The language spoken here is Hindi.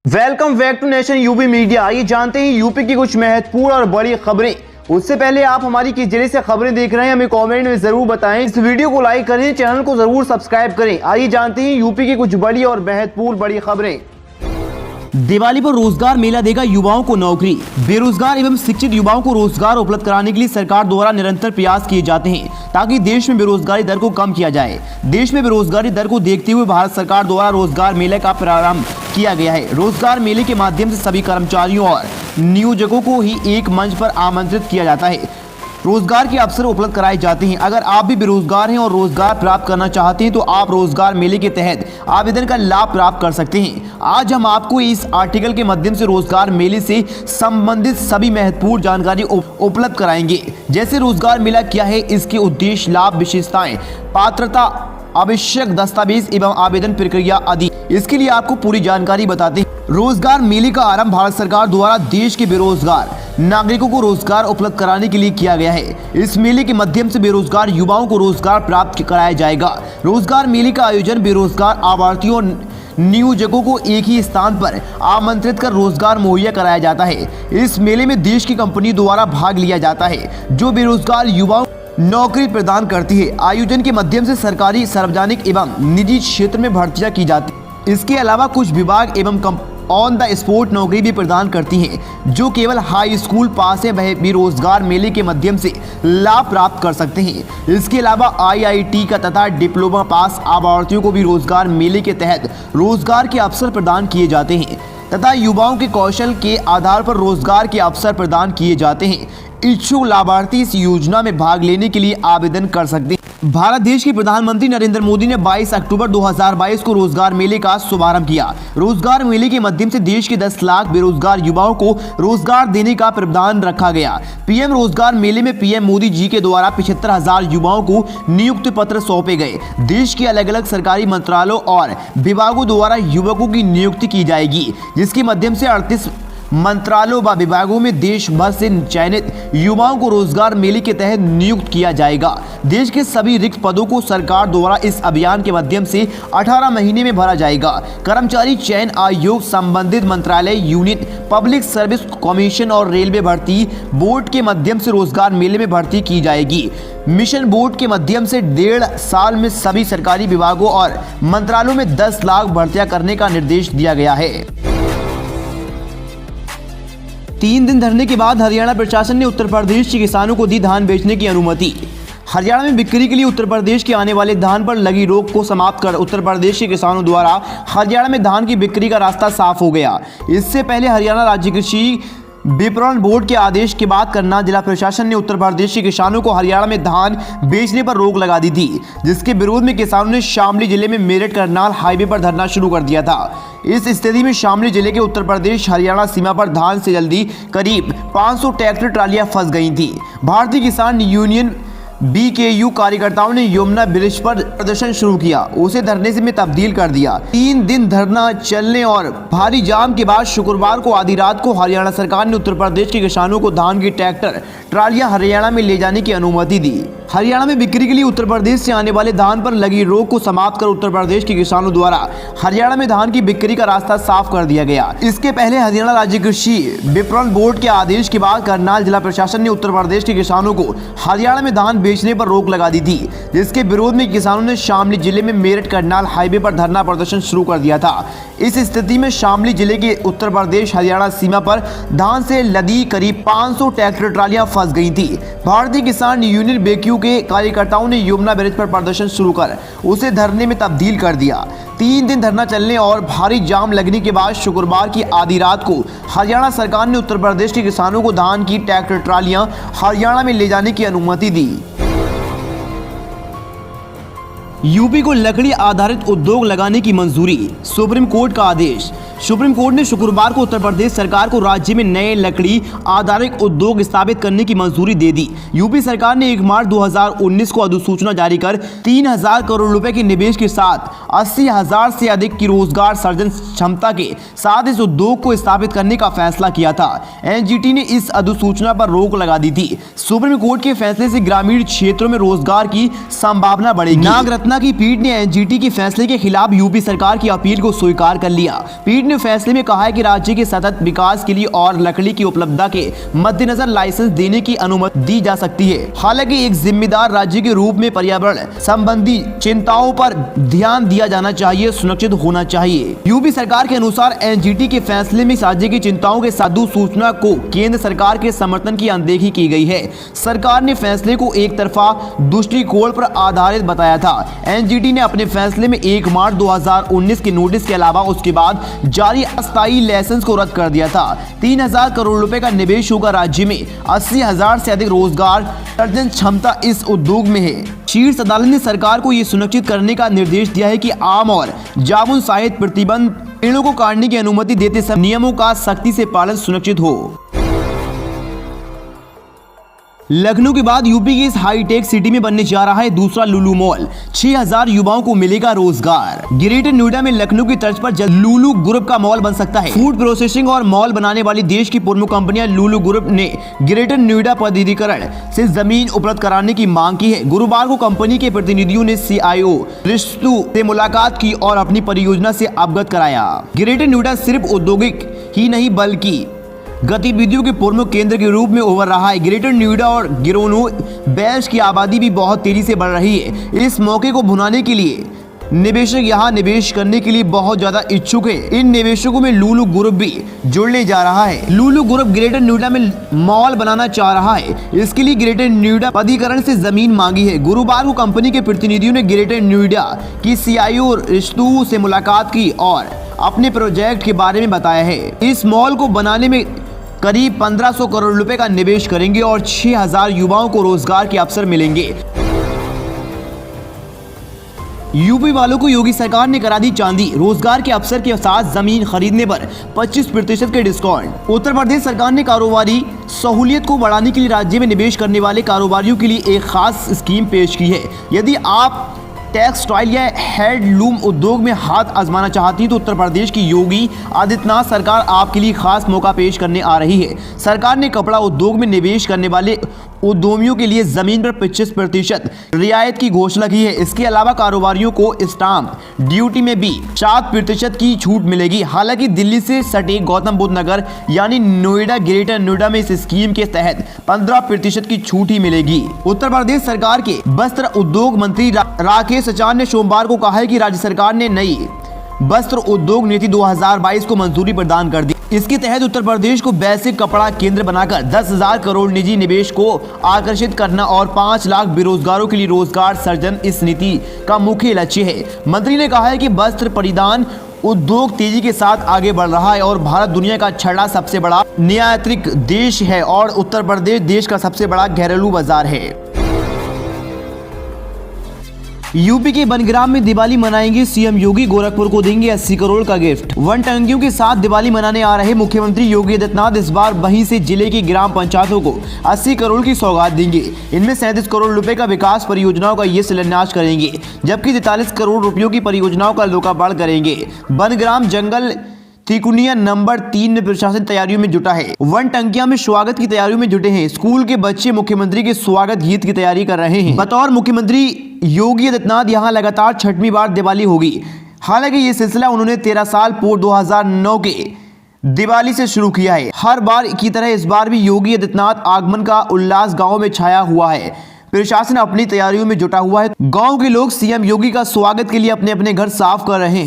Welcome back to Nation UP Media. आइए जानते हैं यूपी की कुछ महत्वपूर्ण और बड़ी खबरें। उससे पहले आप हमारी किस जिले से खबरें देख रहे हैं हमें कमेंट में जरूर बताएं। इस वीडियो को लाइक करें, चैनल को जरूर सब्सक्राइब करें। आइए जानते हैं यूपी की कुछ बड़ी और महत्वपूर्ण बड़ी खबरें। दिवाली पर रोजगार मेला देगा युवाओं को नौकरी। बेरोजगार एवं शिक्षित युवाओं को रोजगार उपलब्ध कराने के लिए सरकार द्वारा निरंतर प्रयास किए जाते हैं ताकि देश में बेरोजगारी दर को कम किया जाए। देश में बेरोजगारी दर को देखते हुए भारत सरकार द्वारा रोजगार मेले का प्रारंभ किया गया है। रोजगार मेले के माध्यम से सभी कर्मचारियों और नियोजकों को ही एक मंच पर आमंत्रित किया जाता है। रोजगार के अवसर उपलब्ध कराए जाते हैं। अगर आप भी बेरोजगार हैं और रोजगार प्राप्त करना चाहते हैं तो आप रोजगार मेले के तहत आवेदन का लाभ प्राप्त कर सकते हैं। आज हम आपको इस आर्टिकल के माध्यम से रोजगार मेले से संबंधित सभी महत्वपूर्ण जानकारी उपलब्ध कराएंगे। जैसे रोजगार मेला क्या है, इसके उद्देश्य, लाभ, विशेषताएं, पात्रता, आवश्यक दस्तावेज एवं आवेदन प्रक्रिया आदि। इसके लिए आपको पूरी जानकारी बताते हैं। रोजगार मेले का आरंभ भारत सरकार द्वारा देश के बेरोजगार नागरिकों को रोजगार उपलब्ध कराने के लिए किया गया है। इस मेले के माध्यम से बेरोजगार युवाओं को रोजगार प्राप्त कराया जाएगा। रोजगार मेले का आयोजन बेरोजगार आवार्थियों नियोजकों को एक ही स्थान पर आमंत्रित कर रोजगार मुहैया कराया जाता है। इस मेले में देश की कंपनी द्वारा भाग लिया जाता है जो बेरोजगार युवाओं नौकरी प्रदान करती है। आयोजन के माध्यम से सरकारी, सार्वजनिक एवं निजी क्षेत्र में भर्तियां की जाती है। इसके अलावा कुछ विभाग एवं ऑन द स्पॉट नौकरी भी प्रदान करती हैं। जो केवल हाई स्कूल पास है वह भी रोजगार मेले के माध्यम से लाभ प्राप्त कर सकते हैं। इसके अलावा IIT का तथा डिप्लोमा पास अभ्यर्थियों को भी रोजगार मेले के तहत रोजगार के अवसर प्रदान किए जाते हैं तथा युवाओं के कौशल के आधार पर रोजगार के अवसर प्रदान किए जाते हैं। इच्छुक लाभार्थी इस योजना में भाग लेने के लिए आवेदन कर सकते हैं। भारत देश के प्रधानमंत्री नरेंद्र मोदी ने 22 अक्टूबर 2022 को रोजगार मेले का शुभारंभ किया। रोजगार मेले के माध्यम से देश के 10 लाख बेरोजगार युवाओं को रोजगार देने का प्रावधान रखा गया। पीएम रोजगार मेले में पीएम मोदी जी के द्वारा 75,000 युवाओं को नियुक्ति पत्र सौंपे गए। देश के अलग अलग सरकारी मंत्रालयों और विभागों द्वारा युवकों की नियुक्ति की जाएगी, जिसके माध्यम से 38 मंत्रालयों व विभागों में देश भर से चयनित युवाओं को रोजगार मेले के तहत नियुक्त किया जाएगा। देश के सभी रिक्त पदों को सरकार द्वारा इस अभियान के माध्यम से 18 महीने में भरा जाएगा। कर्मचारी चयन आयोग, संबंधित मंत्रालय, यूनियन पब्लिक सर्विस कमीशन और रेलवे भर्ती बोर्ड के माध्यम से रोजगार मेले में भर्ती की जाएगी। मिशन बोर्ड के माध्यम से 1.5 साल में सभी सरकारी विभागों और मंत्रालयों में 10 लाख भर्तियां करने का निर्देश दिया गया है। 3 दिन धरने के बाद हरियाणा प्रशासन ने उत्तर प्रदेश के किसानों को दी धान बेचने की अनुमति। हरियाणा में बिक्री के लिए उत्तर प्रदेश के आने वाले धान पर लगी रोक को समाप्त कर उत्तर प्रदेश के किसानों द्वारा हरियाणा में धान की बिक्री का रास्ता साफ हो गया। इससे पहले हरियाणा राज्य कृषि विपणन बोर्ड के आदेश के बाद करनाल जिला प्रशासन ने उत्तर प्रदेश के किसानों को हरियाणा में धान बेचने पर रोक लगा दी थी, जिसके विरोध में किसानों ने शामली जिले में मेरठ करनाल हाईवे पर धरना शुरू कर दिया था। इस स्थिति में शामली जिले के उत्तर प्रदेश हरियाणा सीमा पर धान से जल्दी करीब 500 ट्रैक्टर ट्रालियां फंस गई थी। भारतीय किसान यूनियन BKU कार्यकर्ताओं ने यमुना ब्रिज पर प्रदर्शन शुरू किया, उसे धरने से में तब्दील कर दिया। 3 दिन धरना चलने और भारी जाम के बाद शुक्रवार को आधी रात को हरियाणा सरकार ने उत्तर प्रदेश के किसानों को धान की ट्रैक्टर ट्रालियां हरियाणा में ले जाने की अनुमति दी। हरियाणा में बिक्री के लिए उत्तर प्रदेश से आने वाले धान पर लगी रोक को समाप्त कर उत्तर प्रदेश के किसानों द्वारा हरियाणा में धान की बिक्री का रास्ता साफ कर दिया गया। इसके पहले हरियाणा राज्य कृषि विपणन बोर्ड के आदेश के बाद करनाल जिला प्रशासन ने उत्तर प्रदेश के किसानों को हरियाणा में धान बेचने पर रोक लगा दी थी, जिसके विरोध में किसानों ने शामली जिले में मेरठ करनाल हाईवे पर धरना प्रदर्शन शुरू कर दिया था। इस स्थिति में शामली जिले के उत्तर प्रदेश हरियाणा सीमा पर धान से लदी करीब 500 ट्रैक्टर ट्रालियां फंस गई थी। भारतीय किसान यूनियन BKU के कार्यकर्ताओं ने यमुना ब्रिज पर प्रदर्शन शुरू कर उसे धरने में तब्दील कर दिया। 3 दिन धरना चलने और भारी जाम लगने के बाद शुक्रवार की आधी रात को हरियाणा सरकार ने उत्तर प्रदेश के किसानों को धान की ट्रैक्टर ट्रालियां हरियाणा में ले जाने की अनुमति दी। यूपी को लकड़ी आधारित उद्योग लगाने की मंजूरी, सुप्रीम कोर्ट का आदेश। सुप्रीम कोर्ट ने शुक्रवार को उत्तर प्रदेश सरकार को राज्य में नए लकड़ी आधारित उद्योग स्थापित करने की मंजूरी दे दी। यूपी सरकार ने 1 मार्च 2019 को अधिसूचना जारी कर 3,000 करोड़ रुपए के निवेश के साथ 80,000 से अधिक की रोजगार सर्जन क्षमता के साथ इस उद्योग को स्थापित करने का फैसला किया था। NGT ने इस अधिसूचना पर रोक लगा दी थी। सुप्रीम कोर्ट के फैसले से ग्रामीण क्षेत्रों में रोजगार की संभावना बढ़ेगी। नागरत्ना की पीठ ने NGT के फैसले के खिलाफ यूपी सरकार की अपील को स्वीकार कर लिया। पीठ ने फैसले में कहा है कि राज्य के सतत विकास के लिए और लकड़ी की उपलब्धता के मद्देनजर लाइसेंस देने की अनुमति दी जा सकती है। हालांकि एक जिम्मेदार राज्य के रूप में पर्यावरण संबंधी चिंताओं पर ध्यान दिया जाना चाहिए, सुनिश्चित होना चाहिए। यूपी सरकार के अनुसार एनजीटी के फैसले में राज्य की चिंताओं के साधु सूचना को केंद्र सरकार के समर्थन की अनदेखी की गई है। सरकार ने फैसले को एक तरफा दृष्टिकोण पर आधारित बताया था। एनजीटी ने अपने फैसले में 1 मार्च 2019 के नोटिस के अलावा उसके बाद जारी अस्थायी लाइसेंस को रद्द कर दिया था। 3000 करोड़ रुपए का निवेश होगा राज्य में। 80,000 से अधिक रोजगार सृजन क्षमता इस उद्योग में है। शीर्ष अदालत ने सरकार को यह सुनिश्चित करने का निर्देश दिया है कि आम और जामुन सहित प्रतिबंध पेड़ों को काटने की अनुमति देते समय नियमों का सख्ती से पालन सुनिश्चित हो। लखनऊ के बाद यूपी की इस हाईटेक सिटी में बनने जा रहा है दूसरा लुलु मॉल। 6000 युवाओं को मिलेगा रोजगार। ग्रेटर नोएडा में लखनऊ की तर्ज पर जल्द लुलु ग्रुप का मॉल बन सकता है। फूड प्रोसेसिंग और मॉल बनाने वाली देश की प्रमुख कंपनियां लुलु ग्रुप ने ग्रेटर नोएडा प्राधिकरण से जमीन उपलब्ध कराने की मांग की है। गुरुवार को कंपनी के प्रतिनिधियों ने CIO रिश्तु से मुलाकात की और अपनी परियोजना से अवगत कराया। ग्रेटर नोएडा सिर्फ औद्योगिक ही नहीं बल्कि गतिविधियों के प्रमुख केंद्र के रूप में उभर रहा है। ग्रेटर नोएडा और गिरोनो बेल्ट की आबादी भी बहुत तेजी से बढ़ रही है। इस मौके को भुनाने के लिए निवेशक यहाँ निवेश करने के लिए बहुत ज्यादा इच्छुक है। इन निवेशकों में लुलु ग्रुप भी जुड़ने जा रहा है। लुलु ग्रुप ग्रेटर नोएडा में मॉल बनाना चाह रहा है। इसके लिए ग्रेटर नोएडा प्राधिकरण से जमीन मांगी है। गुरुवार को कंपनी के प्रतिनिधियों ने ग्रेटर नोएडा की CIO रिश्तु से मुलाकात की और अपने प्रोजेक्ट के बारे में बताया है। इस मॉल को बनाने में करीब 1500 करोड़ रुपए का निवेश करेंगे और 6000 युवाओं को रोजगार के अवसर मिलेंगे। यूपी वालों को योगी सरकार ने करा दी चांदी। रोजगार के अवसर के साथ जमीन खरीदने पर 25% के डिस्काउंट। उत्तर प्रदेश सरकार ने कारोबारी सहूलियत को बढ़ाने के लिए राज्य में निवेश करने वाले कारोबारियों के लिए एक खास स्कीम पेश की है। यदि आप टेक्सटाइल या हैंडलूम उद्योग में हाथ आजमाना चाहती है तो उत्तर प्रदेश की योगी आदित्यनाथ सरकार आपके लिए खास मौका पेश करने आ रही है। सरकार ने कपड़ा उद्योग में निवेश करने वाले उद्यमियों के लिए जमीन पर 25% रियायत की घोषणा की है। इसके अलावा कारोबारियों को स्टाम्प ड्यूटी में भी 7% की छूट मिलेगी। हालांकि दिल्ली से सटे गौतम बुद्ध नगर यानी नोएडा ग्रेटर नोएडा में इस स्कीम के तहत 15% की छूट ही मिलेगी। उत्तर प्रदेश सरकार के वस्त्र उद्योग मंत्री राकेश आचार्य ने सोमवार को कहा है कि राज्य सरकार ने नई वस्त्र उद्योग नीति 2022 को मंजूरी प्रदान कर दी। इसके तहत उत्तर प्रदेश को बेसिक कपड़ा केंद्र बनाकर 10,000 करोड़ निजी निवेश को आकर्षित करना और 5 लाख बेरोजगारों के लिए रोजगार सृजन इस नीति का मुख्य लक्ष्य है। मंत्री ने कहा है कि वस्त्र परिधान उद्योग तेजी के साथ आगे बढ़ रहा है और भारत दुनिया का 6वां सबसे बड़ा निर्यातक देश है और उत्तर प्रदेश देश का सबसे बड़ा घरेलू बाजार है। यूपी के बनग्राम में दिवाली मनाएंगे सीएम योगी। गोरखपुर को देंगे 80 करोड़ का गिफ्ट। वन टंकियों के साथ दिवाली मनाने आ रहे मुख्यमंत्री योगी आदित्यनाथ इस बार वहीं से जिले की ग्राम पंचायतों को 80 करोड़ की सौगात देंगे। इनमें 37 करोड़ रुपए का विकास परियोजनाओं का ये शिलान्यास करेंगे, जबकि 43 करोड़ रुपयों की परियोजनाओं का लोकार्पण करेंगे। बनग्राम जंगल त्रिकुनिया नंबर 3 में प्रशासन तैयारियों में जुटा है। वन टंकियां में स्वागत की तैयारियों में जुटे हैं। स्कूल के बच्चे मुख्यमंत्री के स्वागत गीत की तैयारी कर रहे हैं। बतौर मुख्यमंत्री योगी आदित्यनाथ यहां लगातार 6वीं बार दिवाली होगी। हालांकि ये सिलसिला उन्होंने 13 साल पूर्व 2009 के दिवाली से शुरू किया है। हर बार की तरह इस बार भी योगी आदित्यनाथ आगमन का उल्लास गाँव में छाया हुआ है। प्रशासन अपनी तैयारियों में जुटा हुआ है। गाँव के लोग सीएम योगी का स्वागत के लिए अपने अपने घर साफ कर रहे हैं।